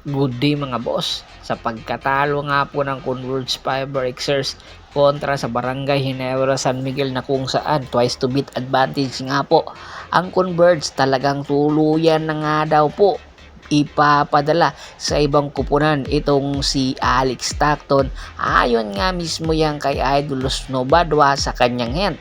Good day mga boss. Sa pagkatalo nga po ng Converge Fiber Xers kontra sa Barangay Ginebra San Miguel na kung saan twice to beat advantage nga po ang Converge, talagang tuluyan na nga daw po ipapadala sa ibang kupunan itong si Alex Stockton. Ayon nga mismo yan kay Idol Snobadwa sa kanyang hand.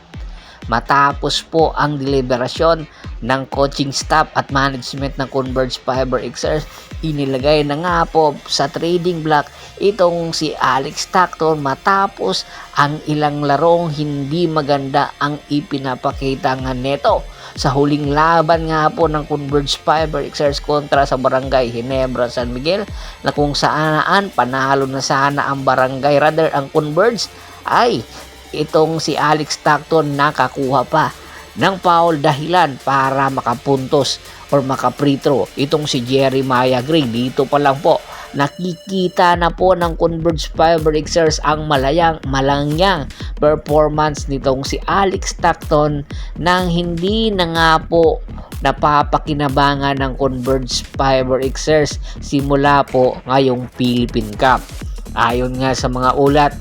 Matapos po ang deliberasyon ng coaching staff at management ng Converge Fiber Xers, inilagay na nga po sa trading block itong si Alex Stockton matapos ang ilang larong hindi maganda ang ipinapakita nga neto sa huling laban nga po ng Converge Fiber Xers kontra sa Barangay Ginebra San Miguel, na kung saan panalo na sana ang Barangay, rather ang Converge, ay itong si Alex Stockton nakakuha pa ng foul dahilan para makapuntos or makapritro itong si Jeremiah Gray. Dito pa lang po nakikita na po ng Converge Fiber Xers ang malangyang performance nitong si Alex Stockton nang hindi na nga po napapakinabangan ng Converge Fiber Xers simula po ngayong Philippine Cup. Ayon nga sa mga ulat,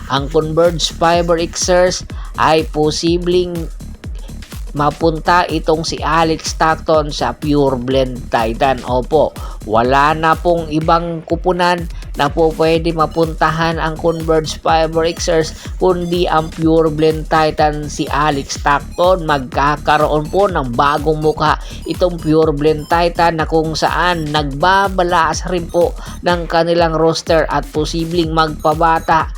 ang Converge Fiber Xers ay posibleng mapunta itong si Alex Stockton sa Pure Blend Titan. Opo, wala na pong ibang kupunan na po pwede mapuntahan ang Converge Fiber Xers kundi ang Pure Blend Titan si Alex Stockton. Magkakaroon po ng bagong mukha itong Pure Blend Titan na kung saan nagbabalaas rin po ng kanilang roster at posibleng magpabata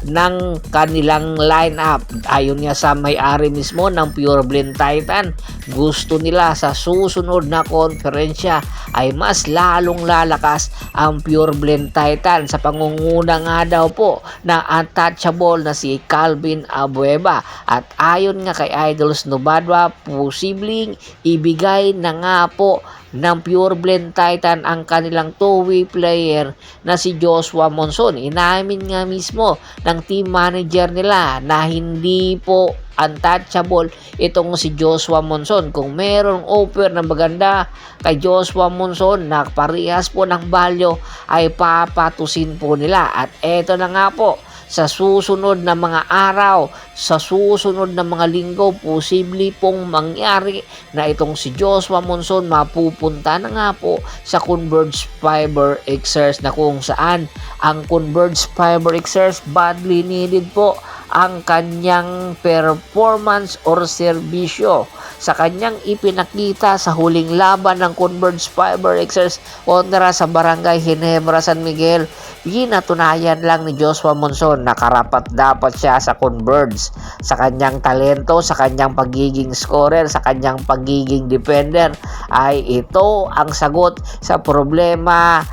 ng kanilang lineup. Ayon nga sa may-ari mismo ng Pure Blend Titan, gusto nila sa susunod na konferensya ay mas lalong lalakas ang Pure Blend Titan sa pangunguna nga daw po na untouchable na si Calvin Abueva. At ayon nga kay Idol Snobadwa, posibleng ibigay na nga po ng Pure Blend Titan ang kanilang two-way player na si Joshua Monson. Inamin nga mismo ng team manager nila na hindi po untouchable itong si Joshua Monson. Kung merong offer na maganda kay Joshua Monson na parehas po ng value ay papatusin po nila. At eto na nga po, sa susunod na mga araw, sa susunod na mga linggo, posible pong mangyari na itong si Joshua Monson mapupunta na nga po sa Converge Fiber Xers, na kung saan ang Converge Fiber Xers badly needed po ang kanyang performance or serbisyo sa kanyang ipinakita sa huling laban ng Converge Fiber Xers kontra sa Barangay Ginebra San Miguel. Pinatunayan lang ni Joshua Monson na karapat dapat siya sa Converge sa kanyang talento, sa kanyang pagiging scorer, sa kanyang pagiging defender. Ay ito ang sagot sa problema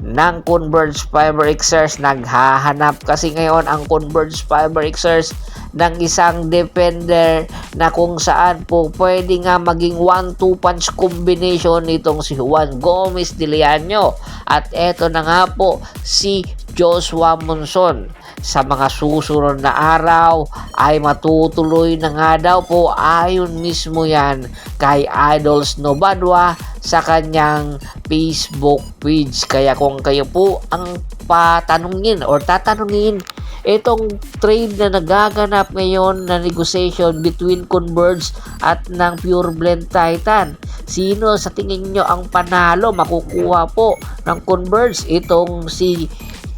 ng Converge Fiber Xers. Naghahanap kasi ngayon ang Converge Fiber Xers ng isang defender na kung saan po pwede nga maging 1-2 punch combination nitong si Juan Gomez de Leaño. At eto na nga po si Joshua Monson. Sa mga susunod na araw ay matutuloy na nga daw po, ayon mismo yan kay Idol Snobadwa sa kanyang Facebook page. Kaya kung kayo po ang patanungin or tatanungin itong trade na nagaganap ngayon na negotiation between Converge at ng Pure Blend Titan, sino sa tingin nyo ang panalo? Makukuha po ng Converge itong si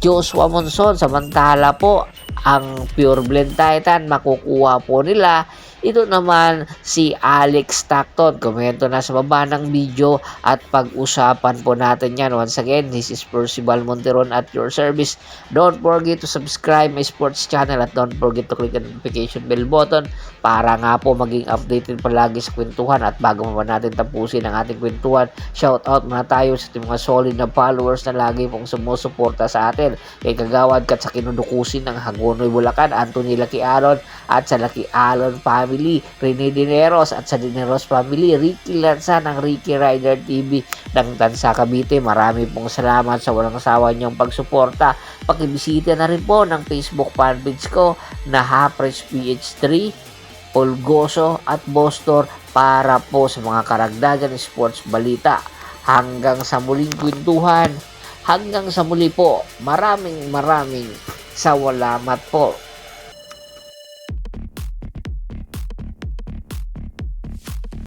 Joshua Monson, samantala po ang Pure Blend Titan makukuha po nila ito naman si Alex Stockton. Komento na sa baba ng video at pag-usapan po natin yan. Once again, this is Percival Monteron at your service. Don't forget to subscribe my sports channel at don't forget to click the notification bell button para nga po maging updated palagi sa kwentuhan. At bago mo natin tapusin ang ating kwentuhan, shout out muna tayo sa mga solid na followers na lagi pong sumusuporta sa atin. Kay Kagawad Kat sa kinudukusin ng Hagonoy Bulacan, Anthony Lucky Aaron at sa Lucky Aaron family, Rene Dineros at sa Dineros family, Ricky Lanza ng Ricky Rider TV ng Tansa Cavite. Marami pong salamat sa walang sawa niyong pagsuporta. Pakibisita na rin po ng Facebook fanpage ko na Hapres PH3, Olgoso at Bostor para po sa mga karagdagan sports balita. Hanggang sa muling kwentuhan, Hanggang sa muli po, maraming salamat po.